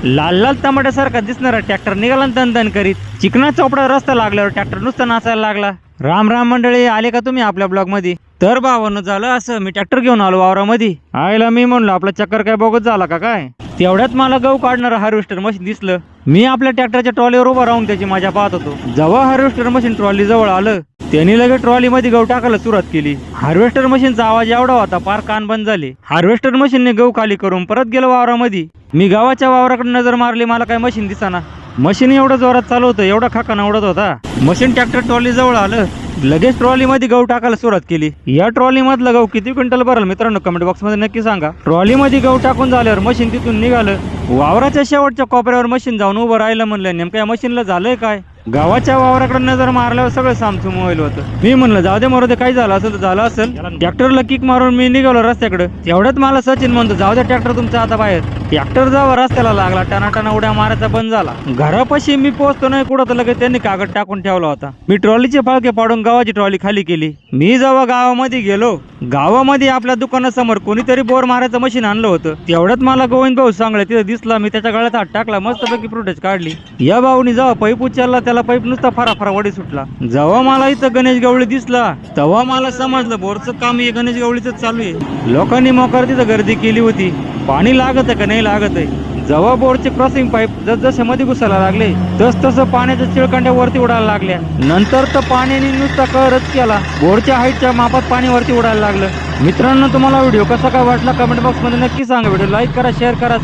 लाल लाल टमाट्यासारखा दिसणारा ट्रॅक्टर निघाला तन करीत. चिकना चोपडा रस्ता लागल्यावर ट्रॅक्टर नुसता नाचायला लागला. राम राम मंडळी, आले का तुम्ही आपल्या ब्लॉग मध्ये? तर भावानं झालं असं, मी ट्रॅक्टर घेऊन आलो वावरामध्ये. आयला मी म्हणलो आपला चक्कर काय बघत झाला का काय. तेवढ्यात मला गहू काढणारं हार्वेस्टर मशीन दिसलं. मी आपल्या ट्रॅक्टरच्या ट्रॉलीवर उभा राहून त्याची मजा पाहत होतो. जेव्हा हार्वेस्टर मशीन ट्रॉली जवळ आलं, त्यांनी लगेच ट्रॉली मध्ये गहू टाकायला सुरुवात केली. हार्वेस्टर मशीनचा आवाज एवढा होता पार कान बंद झाले. हार्वेस्टर मशीनने गहू खाली करून परत गेलो वावरामध्ये. मी गावाच्या वावराकडे नजर मारली, मला काय मशीन दिसाना. मशीन एवढं जोरात चालवतं, एवढा खाकाना उडत होता. मशीन ट्रॅक्टर ट्रॉली जवळ आलं, लगेच ट्रॉली मध्ये गहू टाकायला सुरुवात केली. या ट्रॉली मधलं गहू किती क्विंटल भरल मित्रांनो, कमेंट बॉक्स मध्ये नक्की सांगा. ट्रॉली मध्ये गहू टाकून झाल्यावर मशीन तिथून निघालं. वावराच्या शेवटच्या कोपऱ्यावर मशीन जाऊन उभं राहिलं. म्हणलं नेमकं या मशीनला झालंय काय. गावाच्या वावराकडे नजर मारल्यावर सगळं सामसूम व्हायला होतं. मी म्हणलं जाऊ दे मरू दे, काय झालं असेल तर झालं असेल. ट्रॅक्टरला किक मारून मी निघालो रस्त्याकडे. तेवढ्यात मला सचिन म्हणतो जाऊ द्या ट्रॅक्टर तुमचा आता बाहेर. ट्रॅक्टर जेव्हा रस्त्याला लागला, टनाटना उड्या मारायचा बंद झाला. घरापाशी मी पोहोचतो नाही कुठं तर लगेच त्यांनी कागद टाकून ठेवला होता. मी ट्रॉलीचे फाळके पाडून गावाची ट्रॉली खाली केली. मी जेव्हा गावामध्ये गेलो, गावामध्ये आपल्या दुकानासमोर कोणीतरी बोर मारायचं मशीन आणलं होतं. तेवढ्यात मला गोविंद भाऊ सांगले तिथे दिसला. मी त्याच्या गळ्यात हात टाकला, मस्तपैकी फुटेज काढली. या भाऊनी जेव्हा पाईप उचलला, त्याला पाईप नुसता फारा वडी सुटला. जेव्हा मला इथं गणेश गवळी दिसला, तेव्हा मला समजलं बोरचं काम हे गणेश गवळीच चालू आहे. लोकांनी मोकार तिथं गर्दी केली होती. पाणी लागत आहे का नाही लागत आहे. जेव्हा बोरचे क्रॉसिंग पाईप जसजसे मध्ये घुसायला लागले, तसं पाण्याच्या चिळकांड्या वरती उडायला लागल्या. नंतर तर पाण्याने नुसता कहरच केला. बोरच्या हाईटच्या मापात पाणी वरती उडायला लागलं. मित्रांनो, तुम्हाला व्हिडिओ कसा काय वाटला कमेंट बॉक्स मध्ये नक्की सांगा. व्हिडिओ लाईक करा, शेअर करा.